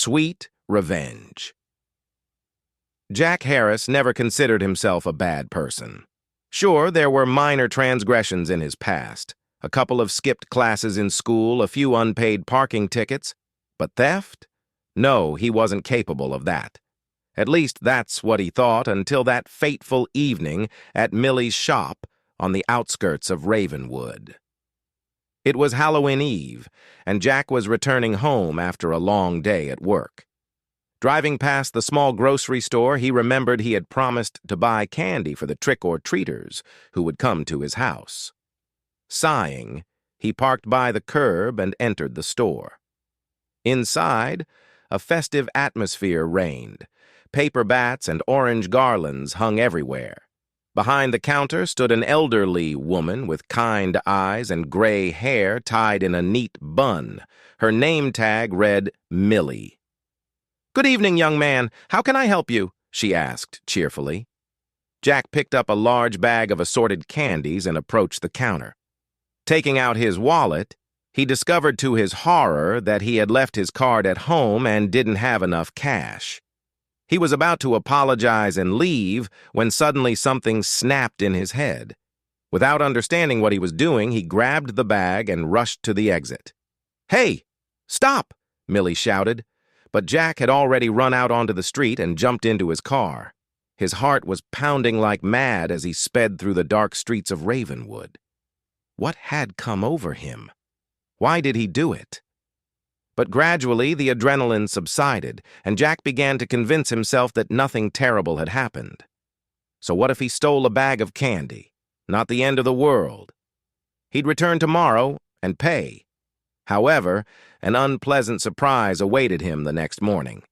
Sweet Revenge. Jack Harris never considered himself a bad person. Sure, there were minor transgressions in his past, a couple of skipped classes in school, a few unpaid parking tickets, but theft? No, he wasn't capable of that. At least that's what he thought until that fateful evening at Millie's shop on the outskirts of Ravenwood. It was Halloween Eve, and Jack was returning home after a long day at work. Driving past the small grocery store, he remembered he had promised to buy candy for the trick-or-treaters who would come to his house. Sighing, he parked by the curb and entered the store. Inside, a festive atmosphere reigned. Paper bats and orange garlands hung everywhere. Behind the counter stood an elderly woman with kind eyes and gray hair tied in a neat bun. Her name tag read Millie. "Good evening, young man. How can I help you?" she asked cheerfully. Jack picked up a large bag of assorted candies and approached the counter. Taking out his wallet, he discovered to his horror that he had left his card at home and didn't have enough cash. He was about to apologize and leave when suddenly something snapped in his head. Without understanding what he was doing, he grabbed the bag and rushed to the exit. "Hey, stop!" Millie shouted, but Jack had already run out onto the street and jumped into his car. His heart was pounding like mad as he sped through the dark streets of Ravenwood. What had come over him? Why did he do it? But gradually the adrenaline subsided, and Jack began to convince himself that nothing terrible had happened. So what if he stole a bag of candy? Not the end of the world. He'd return tomorrow and pay. However, an unpleasant surprise awaited him the next morning.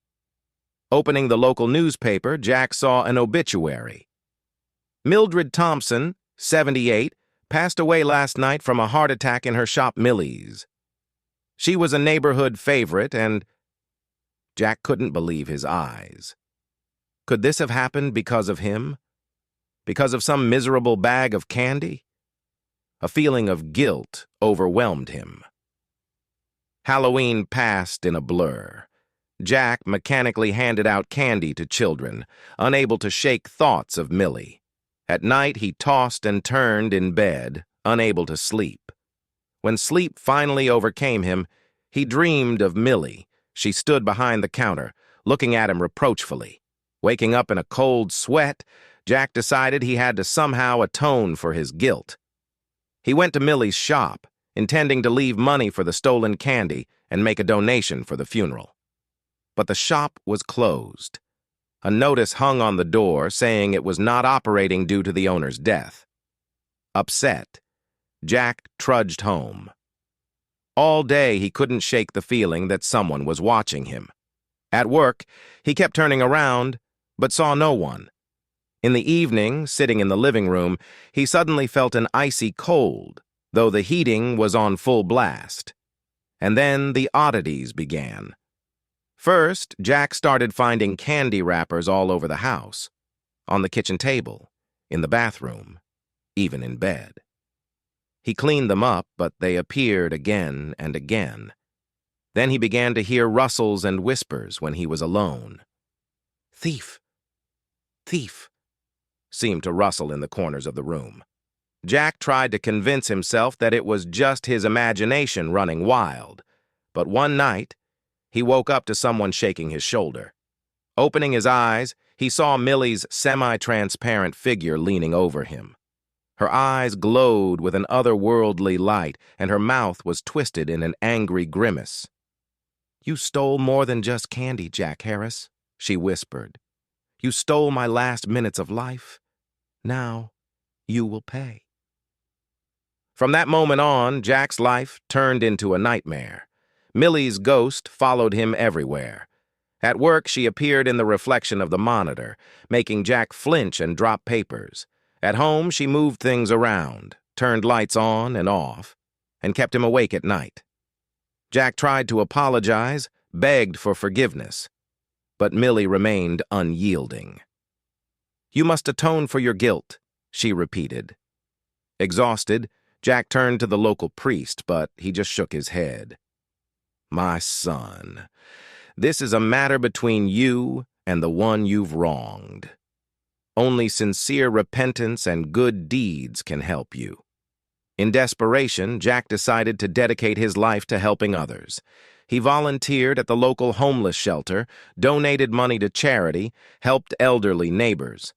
Opening the local newspaper, Jack saw an obituary. Mildred Thompson, 78, passed away last night from a heart attack in her shop Millie's. She was a neighborhood favorite, and Jack couldn't believe his eyes. Could this have happened because of him? Because of some miserable bag of candy? A feeling of guilt overwhelmed him. Halloween passed in a blur. Jack mechanically handed out candy to children, unable to shake thoughts of Millie. At night, he tossed and turned in bed, unable to sleep. When sleep finally overcame him, he dreamed of Millie. She stood behind the counter, looking at him reproachfully. Waking up in a cold sweat, Jack decided he had to somehow atone for his guilt. He went to Millie's shop, intending to leave money for the stolen candy and make a donation for the funeral. But the shop was closed. A notice hung on the door saying it was not operating due to the owner's death. Upset, Jack trudged home. All day he couldn't shake the feeling that someone was watching him. At work, he kept turning around, but saw no one. In the evening, sitting in the living room, he suddenly felt an icy cold, though the heating was on full blast. And then the oddities began. First, Jack started finding candy wrappers all over the house, on the kitchen table, in the bathroom, even in bed. He cleaned them up, but they appeared again and again. Then he began to hear rustles and whispers when he was alone. "Thief! Thief!" seemed to rustle in the corners of the room. Jack tried to convince himself that it was just his imagination running wild, but one night, he woke up to someone shaking his shoulder. Opening his eyes, he saw Millie's semi-transparent figure leaning over him. Her eyes glowed with an otherworldly light, and her mouth was twisted in an angry grimace. "You stole more than just candy, Jack Harris," she whispered. "You stole my last minutes of life. Now, you will pay." From that moment on, Jack's life turned into a nightmare. Millie's ghost followed him everywhere. At work, she appeared in the reflection of the monitor, making Jack flinch and drop papers. At home, she moved things around, turned lights on and off, and kept him awake at night. Jack tried to apologize, begged for forgiveness, but Millie remained unyielding. "You must atone for your guilt," she repeated. Exhausted, Jack turned to the local priest, but he just shook his head. "My son, This is a matter between you and the one you've wronged. Only sincere repentance and good deeds can help you. In desperation, Jack decided to dedicate his life to helping others. He volunteered at the local homeless shelter, donated money to charity, helped elderly neighbors.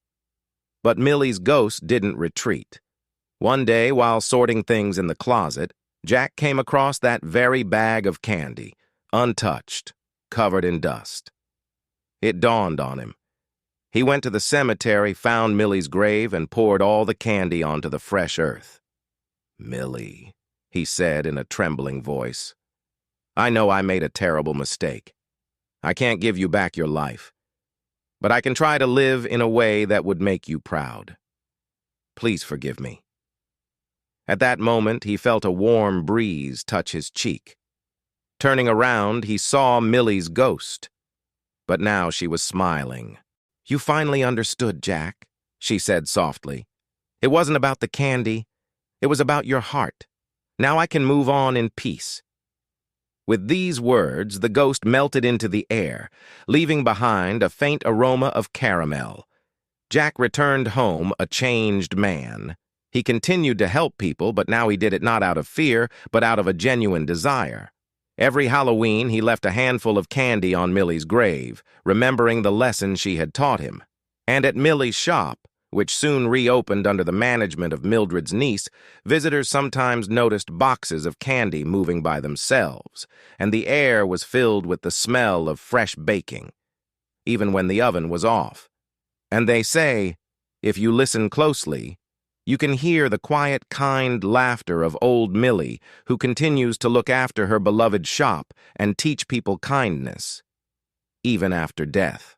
But Millie's ghost didn't retreat. One day, while sorting things in the closet, Jack came across that very bag of candy, untouched, covered in dust. It dawned on him. He went to the cemetery, found Millie's grave, and poured all the candy onto the fresh earth. "Millie," he said in a trembling voice, "I know I made a terrible mistake. I can't give you back your life, but I can try to live in a way that would make you proud. Please forgive me." At that moment, he felt a warm breeze touch his cheek. Turning around, he saw Millie's ghost. But now she was smiling. "You finally understood, Jack," she said softly. "It wasn't about the candy. It was about your heart. Now I can move on in peace." With these words, the ghost melted into the air, leaving behind a faint aroma of caramel. Jack returned home a changed man. He continued to help people, but now he did it not out of fear, but out of a genuine desire. Every Halloween, he left a handful of candy on Millie's grave, remembering the lesson she had taught him. And at Millie's shop, which soon reopened under the management of Mildred's niece, visitors sometimes noticed boxes of candy moving by themselves, and the air was filled with the smell of fresh baking, even when the oven was off. And they say, if you listen closely, you can hear the quiet, kind laughter of old Millie, who continues to look after her beloved shop and teach people kindness, even after death.